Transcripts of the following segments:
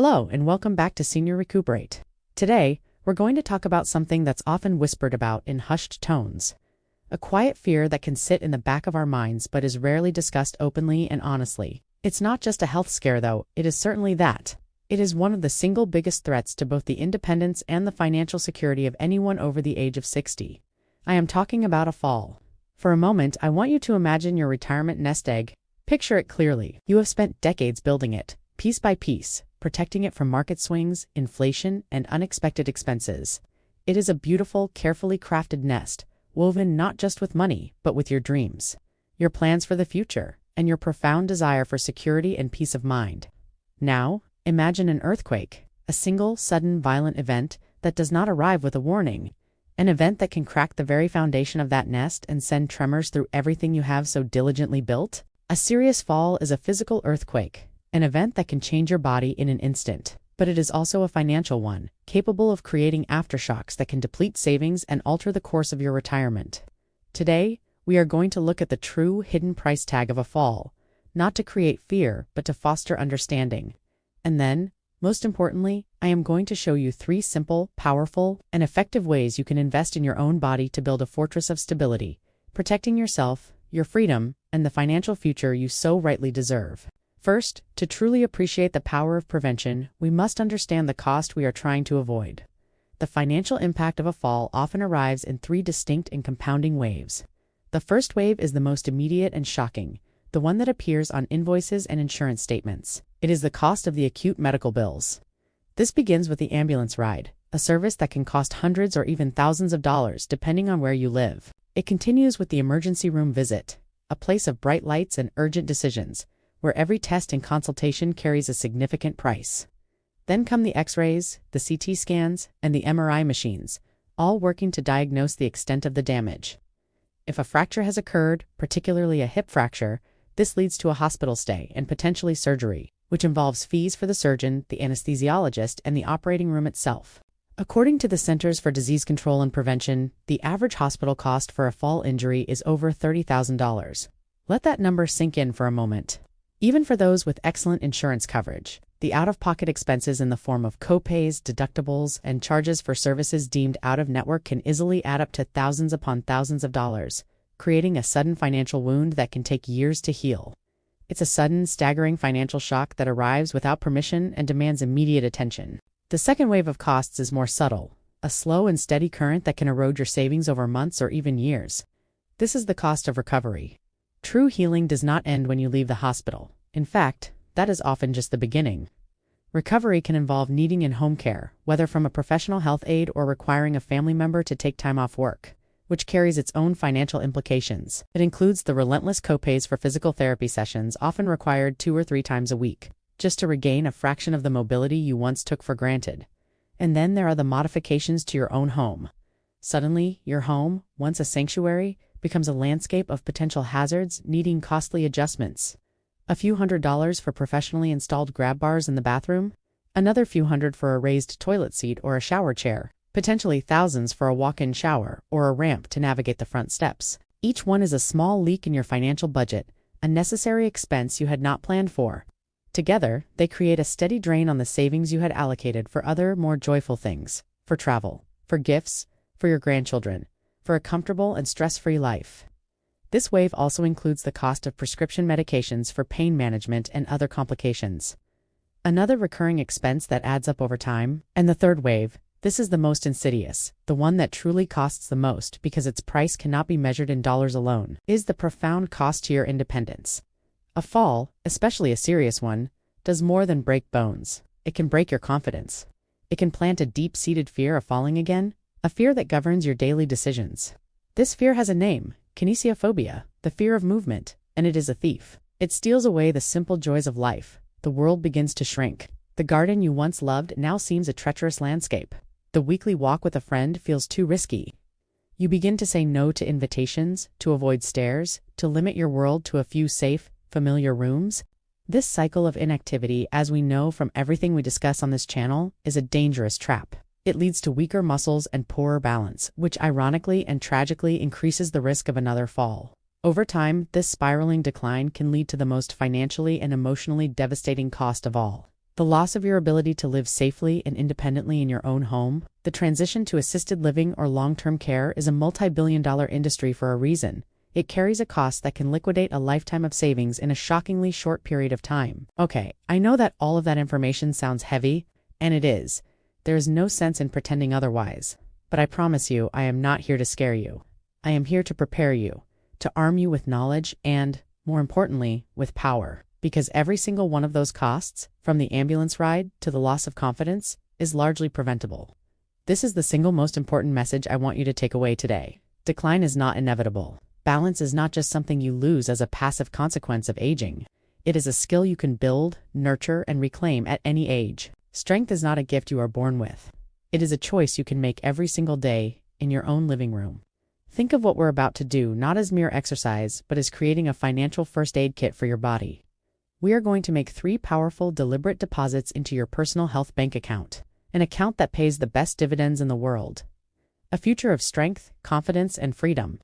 Hello, and welcome back to Senior Recuperate. Today, we're going to talk about something that's often whispered about in hushed tones. A quiet fear that can sit in the back of our minds but is rarely discussed openly and honestly. It's not just a health scare, though, it is certainly that. It is one of the single biggest threats to both the independence and the financial security of anyone over the age of 60. I am talking about a fall. For a moment, I want you to imagine your retirement nest egg. Picture it clearly. You have spent decades building it, piece by piece, protecting it from market swings, inflation, and unexpected expenses. It is a beautiful, carefully crafted nest, woven not just with money, but with your dreams, your plans for the future, and your profound desire for security and peace of mind. Now, imagine an earthquake, a single, sudden, violent event that does not arrive with a warning, an event that can crack the very foundation of that nest and send tremors through everything you have so diligently built. A serious fall is a physical earthquake, an event that can change your body in an instant. But it is also a financial one, capable of creating aftershocks that can deplete savings and alter the course of your retirement. Today, we are going to look at the true hidden price tag of a fall, not to create fear, but to foster understanding. And then, most importantly, I am going to show you 3 simple, powerful, and effective ways you can invest in your own body to build a fortress of stability, protecting yourself, your freedom, and the financial future you so rightly deserve. First, to truly appreciate the power of prevention, we must understand the cost we are trying to avoid. The financial impact of a fall often arrives in 3 distinct and compounding waves. The first wave is the most immediate and shocking, the one that appears on invoices and insurance statements. It is the cost of the acute medical bills. This begins with the ambulance ride, a service that can cost hundreds or even thousands of dollars depending on where you live. It continues with the emergency room visit, a place of bright lights and urgent decisions, where every test and consultation carries a significant price. Then come the X-rays, the CT scans, and the MRI machines, all working to diagnose the extent of the damage. If a fracture has occurred, particularly a hip fracture, this leads to a hospital stay and potentially surgery, which involves fees for the surgeon, the anesthesiologist, and the operating room itself. According to the Centers for Disease Control and Prevention, the average hospital cost for a fall injury is over $30,000. Let that number sink in for a moment. Even for those with excellent insurance coverage, the out-of-pocket expenses in the form of co-pays, deductibles, and charges for services deemed out-of-network can easily add up to thousands upon thousands of dollars, creating a sudden financial wound that can take years to heal. It's a sudden, staggering financial shock that arrives without permission and demands immediate attention. The second wave of costs is more subtle, a slow and steady current that can erode your savings over months or even years. This is the cost of recovery. True healing does not end when you leave the hospital. In fact, that is often just the beginning. Recovery can involve needing in-home care, whether from a professional health aide or requiring a family member to take time off work, which carries its own financial implications. It includes the relentless copays for physical therapy sessions often required 2 or 3 times a week, just to regain a fraction of the mobility you once took for granted. And then there are the modifications to your own home. Suddenly, your home, once a sanctuary, becomes a landscape of potential hazards needing costly adjustments. A few $100s for professionally installed grab bars in the bathroom, another few hundred for a raised toilet seat or a shower chair, potentially thousands for a walk-in shower or a ramp to navigate the front steps. Each one is a small leak in your financial budget, a necessary expense you had not planned for. Together, they create a steady drain on the savings you had allocated for other, more joyful things, for travel, for gifts, for your grandchildren, for a comfortable and stress-free life. This wave also includes the cost of prescription medications for pain management and other complications. Another recurring expense that adds up over time. And the third wave, this is the most insidious, the one that truly costs the most because its price cannot be measured in dollars alone, is the profound cost to your independence. A fall, especially a serious one, does more than break bones. It can break your confidence. It can plant a deep-seated fear of falling again, a fear that governs your daily decisions. This fear has a name, kinesiophobia, the fear of movement, and it is a thief. It steals away the simple joys of life. The world begins to shrink. The garden you once loved now seems a treacherous landscape. The weekly walk with a friend feels too risky. You begin to say no to invitations, to avoid stairs, to limit your world to a few safe, familiar rooms. This cycle of inactivity, as we know from everything we discuss on this channel, is a dangerous trap. It leads to weaker muscles and poorer balance, which ironically and tragically increases the risk of another fall. Over time, this spiraling decline can lead to the most financially and emotionally devastating cost of all: The loss of your ability to live safely and independently in your own home, the transition to assisted living or long-term care is a multi-billion-dollar industry for a reason. It carries a cost that can liquidate a lifetime of savings in a shockingly short period of time. Okay, I know that all of that information sounds heavy, and it is. There is no sense in pretending otherwise. But I promise you, I am not here to scare you. I am here to prepare you, to arm you with knowledge and, more importantly, with power. Because every single one of those costs, from the ambulance ride to the loss of confidence, is largely preventable. This is the single most important message I want you to take away today. Decline is not inevitable. Balance is not just something you lose as a passive consequence of aging. It is a skill you can build, nurture, and reclaim at any age. Strength is not a gift you are born with. It is a choice you can make every single day in your own living room. Think of what we're about to do not as mere exercise, but as creating a financial first aid kit for your body. We are going to make 3 powerful, deliberate deposits into your personal health bank account, an account that pays the best dividends in the world. A future of strength, confidence, and freedom.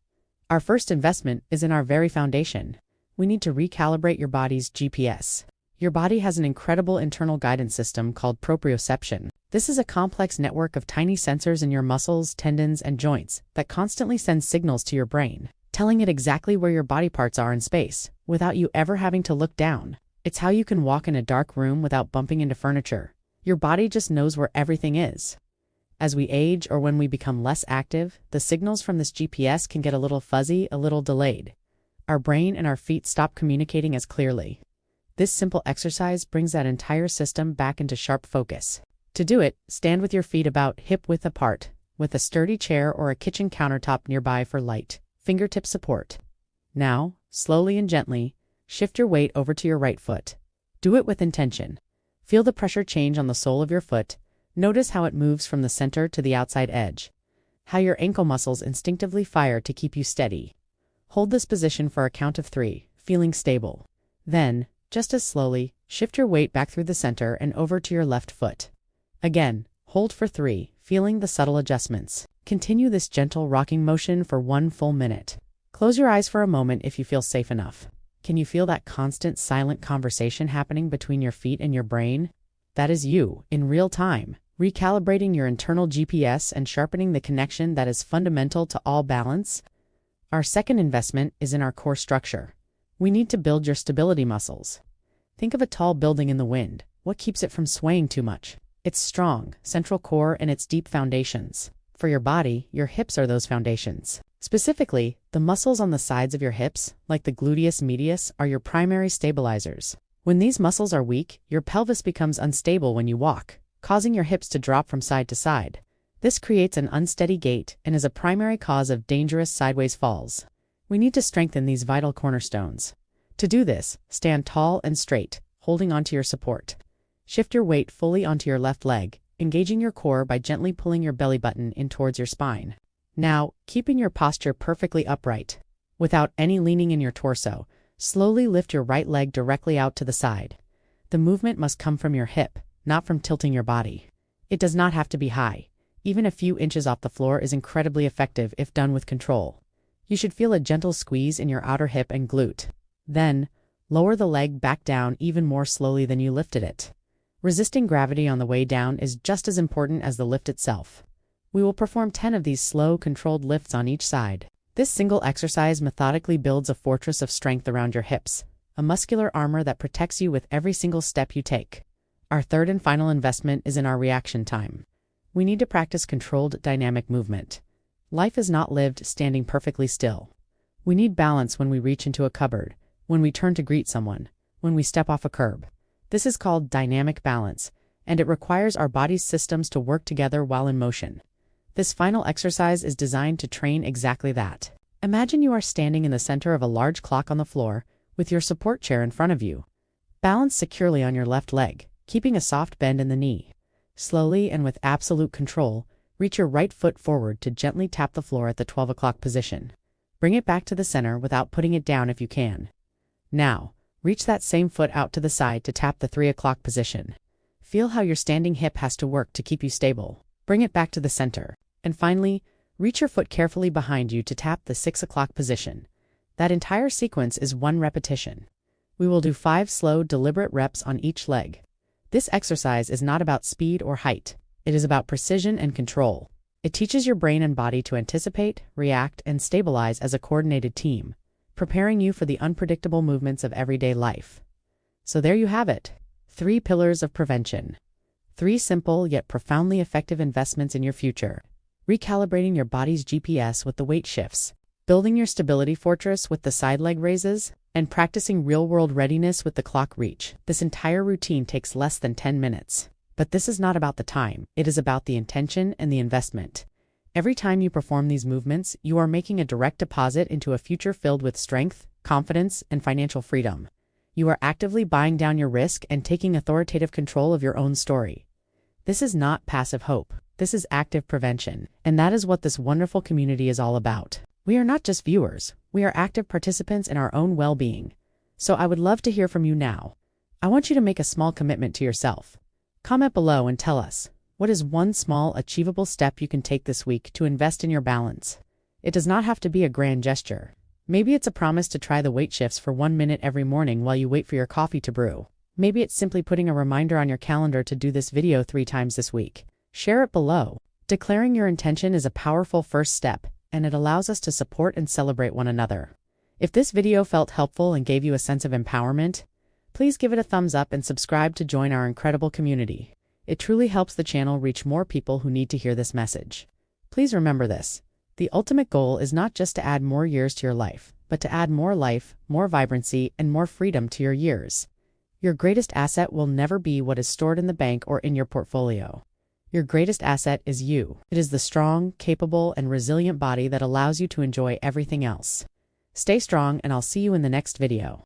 Our first investment is in our very foundation. We need to recalibrate your body's GPS. Your body has an incredible internal guidance system called proprioception. This is a complex network of tiny sensors in your muscles, tendons, and joints that constantly send signals to your brain, telling it exactly where your body parts are in space, without you ever having to look down. It's how you can walk in a dark room without bumping into furniture. Your body just knows where everything is. As we age or when we become less active, the signals from this GPS can get a little fuzzy, a little delayed. Our brain and our feet stop communicating as clearly. This simple exercise brings that entire system back into sharp focus. To do it, stand with your feet about hip-width apart, with a sturdy chair or a kitchen countertop nearby for light, fingertip support. Now, slowly and gently, shift your weight over to your right foot. Do it with intention. Feel the pressure change on the sole of your foot. Notice how it moves from the center to the outside edge. How your ankle muscles instinctively fire to keep you steady. Hold this position for a count of 3, feeling stable. Then, just as slowly, shift your weight back through the center and over to your left foot. Again, hold for 3, feeling the subtle adjustments. Continue this gentle rocking motion for 1 full minute. Close your eyes for a moment if you feel safe enough. Can you feel that constant silent conversation happening between your feet and your brain? That is you, in real time, recalibrating your internal GPS and sharpening the connection that is fundamental to all balance. Our second investment is in our core structure. We need to build your stability muscles. Think of a tall building in the wind. What keeps it from swaying too much? Its strong, central core and its deep foundations. For your body, your hips are those foundations. Specifically, the muscles on the sides of your hips, like the gluteus medius, are your primary stabilizers. When these muscles are weak, your pelvis becomes unstable when you walk, causing your hips to drop from side to side. This creates an unsteady gait and is a primary cause of dangerous sideways falls. We need to strengthen these vital cornerstones. To do this, stand tall and straight, holding onto your support. Shift your weight fully onto your left leg, engaging your core by gently pulling your belly button in towards your spine. Now, keeping your posture perfectly upright, without any leaning in your torso, slowly lift your right leg directly out to the side. The movement must come from your hip, not from tilting your body. It does not have to be high. Even a few inches off the floor is incredibly effective if done with control. You should feel a gentle squeeze in your outer hip and glute. Then, lower the leg back down even more slowly than you lifted it. Resisting gravity on the way down is just as important as the lift itself. We will perform 10 of these slow, controlled lifts on each side. This single exercise methodically builds a fortress of strength around your hips, a muscular armor that protects you with every single step you take. Our third and final investment is in our reaction time. We need to practice controlled dynamic movement. Life is not lived standing perfectly still. We need balance when we reach into a cupboard, when we turn to greet someone, when we step off a curb. This is called dynamic balance, and it requires our body's systems to work together while in motion. This final exercise is designed to train exactly that. Imagine you are standing in the center of a large clock on the floor, with your support chair in front of you. Balance securely on your left leg, keeping a soft bend in the knee. Slowly and with absolute control, reach your right foot forward to gently tap the floor at the 12 o'clock position. Bring it back to the center without putting it down if you can. Now, reach that same foot out to the side to tap the 3 o'clock position. Feel how your standing hip has to work to keep you stable. Bring it back to the center. And finally, reach your foot carefully behind you to tap the 6 o'clock position. That entire sequence is 1 repetition. We will do 5 slow, deliberate reps on each leg. This exercise is not about speed or height. It is about precision and control. It teaches your brain and body to anticipate, react, and stabilize as a coordinated team, preparing you for the unpredictable movements of everyday life. So there you have it. 3 pillars of prevention. 3 simple yet profoundly effective investments in your future. Recalibrating your body's GPS with the weight shifts, building your stability fortress with the side leg raises, and practicing real-world readiness with the clock reach. This entire routine takes less than 10 minutes. But this is not about the time. It is about the intention and the investment. Every time you perform these movements, you are making a direct deposit into a future filled with strength, confidence, and financial freedom. You are actively buying down your risk and taking authoritative control of your own story. This is not passive hope. This is active prevention. And that is what this wonderful community is all about. We are not just viewers. We are active participants in our own well-being. So I would love to hear from you now. I want you to make a small commitment to yourself. Comment below and tell us, what is one small, achievable step you can take this week to invest in your balance? It does not have to be a grand gesture. Maybe it's a promise to try the weight shifts for 1 minute every morning while you wait for your coffee to brew. Maybe it's simply putting a reminder on your calendar to do this video 3 times this week. Share it below. Declaring your intention is a powerful first step, and it allows us to support and celebrate one another. If this video felt helpful and gave you a sense of empowerment, please give it a thumbs up and subscribe to join our incredible community. It truly helps the channel reach more people who need to hear this message. Please remember this. The ultimate goal is not just to add more years to your life, but to add more life, more vibrancy, and more freedom to your years. Your greatest asset will never be what is stored in the bank or in your portfolio. Your greatest asset is you. It is the strong, capable, and resilient body that allows you to enjoy everything else. Stay strong, and I'll see you in the next video.